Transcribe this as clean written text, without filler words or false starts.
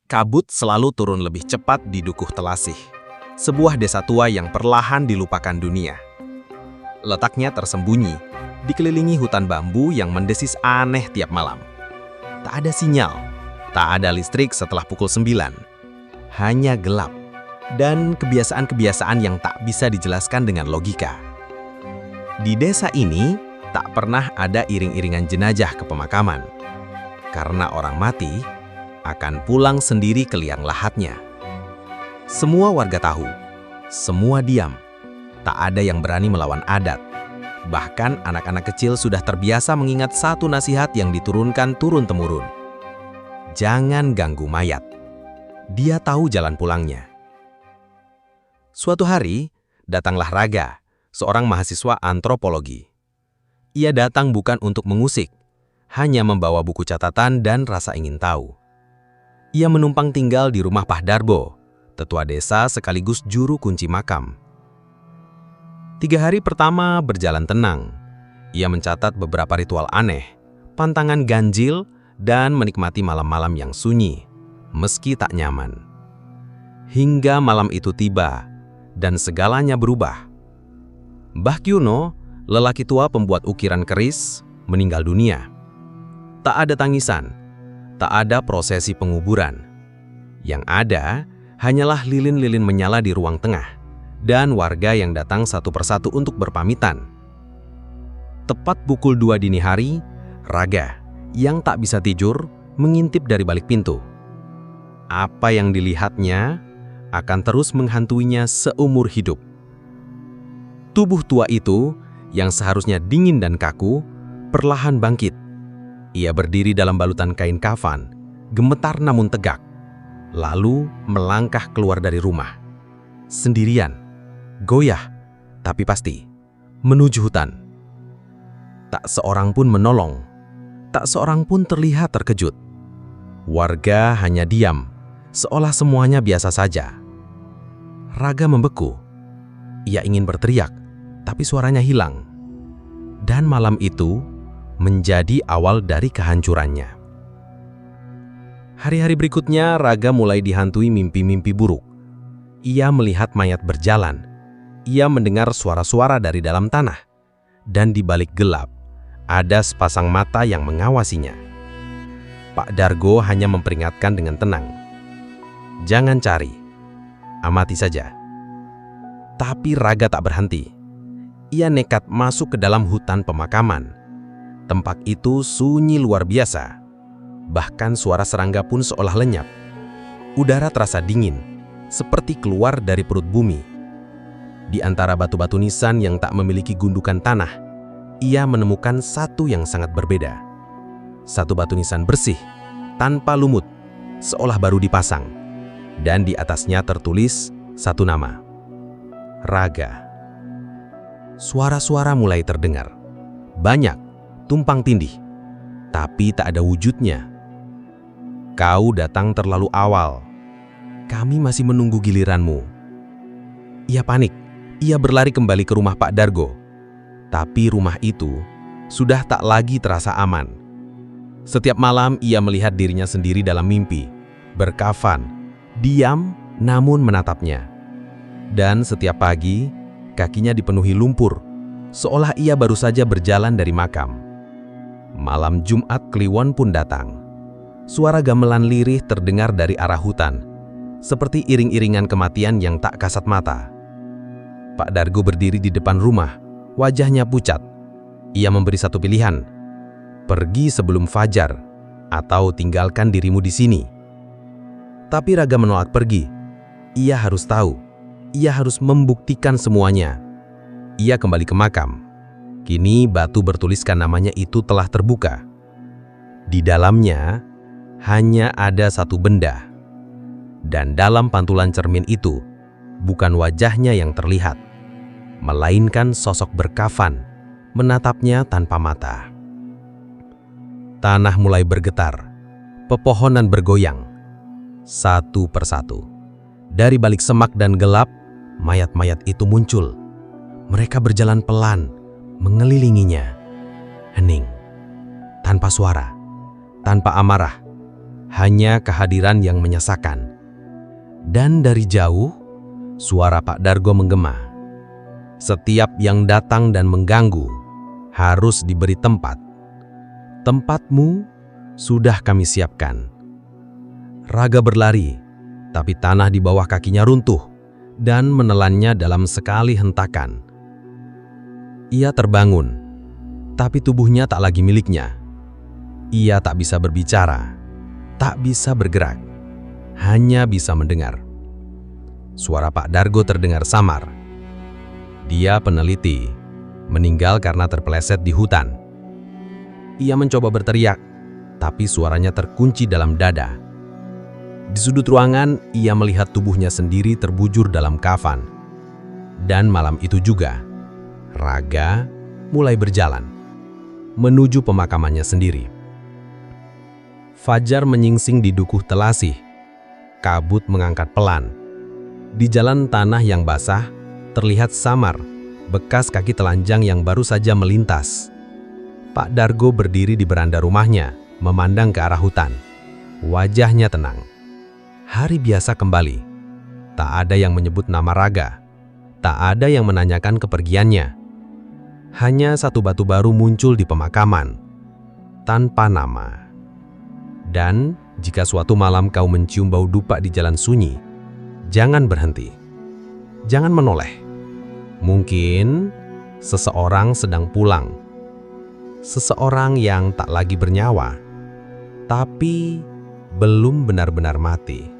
Kabut selalu turun lebih cepat di Dukuh Telasih, sebuah desa tua yang perlahan dilupakan dunia. Letaknya tersembunyi, dikelilingi hutan bambu yang mendesis aneh tiap malam. Tak ada sinyal, tak ada listrik setelah pukul 9. Hanya gelap, dan kebiasaan-kebiasaan yang tak bisa dijelaskan dengan logika. Di desa ini, tak pernah ada iring-iringan jenazah ke pemakaman. Karena orang mati akan pulang sendiri ke liang lahatnya. Semua warga tahu, semua diam. Tak ada yang berani melawan adat. Bahkan anak-anak kecil sudah terbiasa mengingat satu nasihat yang diturunkan turun-temurun. Jangan ganggu mayat. Dia tahu jalan pulangnya. Suatu hari, datanglah Raga, seorang mahasiswa antropologi. Ia datang bukan untuk mengusik, hanya membawa buku catatan dan rasa ingin tahu. Ia menumpang tinggal di rumah Pak Darbo, tetua desa sekaligus juru kunci makam. 3 hari pertama berjalan tenang. Ia mencatat beberapa ritual aneh, pantangan ganjil, dan menikmati malam-malam yang sunyi, meski tak nyaman. Hingga malam itu tiba, dan segalanya berubah. Mbah Kyuno, lelaki tua pembuat ukiran keris, meninggal dunia. Tak ada tangisan, tak ada prosesi penguburan. Yang ada hanyalah lilin-lilin menyala di ruang tengah, dan warga yang datang satu persatu untuk berpamitan. Tepat pukul 2 dini hari, Raga, yang tak bisa tidur, mengintip dari balik pintu. Apa yang dilihatnya akan terus menghantuinya seumur hidup. Tubuh tua itu, yang seharusnya dingin dan kaku, perlahan bangkit. Ia berdiri dalam balutan kain kafan, gemetar namun tegak, lalu melangkah keluar dari rumah. Sendirian, goyah, tapi pasti, menuju hutan. Tak seorang pun menolong, tak seorang pun terlihat terkejut. Warga hanya diam, seolah semuanya biasa saja. Raga membeku. Ia ingin berteriak, tapi suaranya hilang. Dan malam itu menjadi awal dari kehancurannya. Hari-hari berikutnya, Raga mulai dihantui mimpi-mimpi buruk. Ia melihat mayat berjalan. Ia mendengar suara-suara dari dalam tanah. Dan di balik gelap, ada sepasang mata yang mengawasinya. Pak Dargo hanya memperingatkan dengan tenang. Jangan cari, amati saja. Tapi Raga tak berhenti. Ia nekat masuk ke dalam hutan pemakaman. Tempat itu sunyi luar biasa. Bahkan suara serangga pun seolah lenyap. Udara terasa dingin, seperti keluar dari perut bumi. Di antara batu-batu nisan yang tak memiliki gundukan tanah, ia menemukan satu yang sangat berbeda. Satu batu nisan bersih, tanpa lumut, seolah baru dipasang. Dan di atasnya tertulis satu nama. Raga. Suara-suara mulai terdengar. Banyak, tumpang tindih, tapi tak ada wujudnya. Kau datang terlalu awal. Kami masih menunggu giliranmu. Ia panik. Ia berlari kembali ke rumah Pak Dargo. Tapi rumah itu sudah tak lagi terasa aman. Setiap malam ia melihat dirinya sendiri dalam mimpi, berkafan, diam namun menatapnya. Dan setiap pagi, kakinya dipenuhi lumpur, seolah ia baru saja berjalan dari makam. Malam Jumat Kliwon pun datang. Suara gamelan lirih terdengar dari arah hutan, seperti iring-iringan kematian yang tak kasat mata. Pak Dargo berdiri di depan rumah, wajahnya pucat. Ia memberi satu pilihan, pergi sebelum fajar, atau tinggalkan dirimu di sini. Tapi Raga menolak pergi. Ia harus tahu, ia harus membuktikan semuanya. Ia kembali ke makam. Kini batu bertuliskan namanya itu telah terbuka. Di dalamnya hanya ada satu benda. Dan dalam pantulan cermin itu bukan wajahnya yang terlihat, melainkan sosok berkafan menatapnya tanpa mata. Tanah mulai bergetar, pepohonan bergoyang. Satu persatu, dari balik semak dan gelap, mayat-mayat itu muncul. Mereka berjalan pelan, mengelilinginya, hening, tanpa suara, tanpa amarah, hanya kehadiran yang menyesakan. Dan dari jauh, suara Pak Dargo menggema. Setiap yang datang dan mengganggu harus diberi tempat. Tempatmu sudah kami siapkan. Raga berlari, tapi tanah di bawah kakinya runtuh dan menelannya dalam sekali hentakan. Ia terbangun, tapi tubuhnya tak lagi miliknya. Ia tak bisa berbicara, tak bisa bergerak, hanya bisa mendengar. Suara Pak Dargo terdengar samar. Dia peneliti, meninggal karena terpeleset di hutan. Ia mencoba berteriak, tapi suaranya terkunci dalam dada. Di sudut ruangan, ia melihat tubuhnya sendiri terbujur dalam kafan. Dan malam itu juga, Raga mulai berjalan menuju pemakamannya sendiri. Fajar menyingsing di dukuh Telasih. Kabut mengangkat pelan. Di jalan tanah yang basah, terlihat samar bekas kaki telanjang yang baru saja melintas. Pak Dargo berdiri di beranda rumahnya, memandang ke arah hutan. Wajahnya tenang. Hari biasa kembali. Tak ada yang menyebut nama Raga. Tak ada yang menanyakan kepergiannya. Hanya satu batu baru muncul di pemakaman, tanpa nama. Dan jika suatu malam kau mencium bau dupa di jalan sunyi, jangan berhenti. Jangan menoleh. Mungkin seseorang sedang pulang. Seseorang yang tak lagi bernyawa, tapi belum benar-benar mati.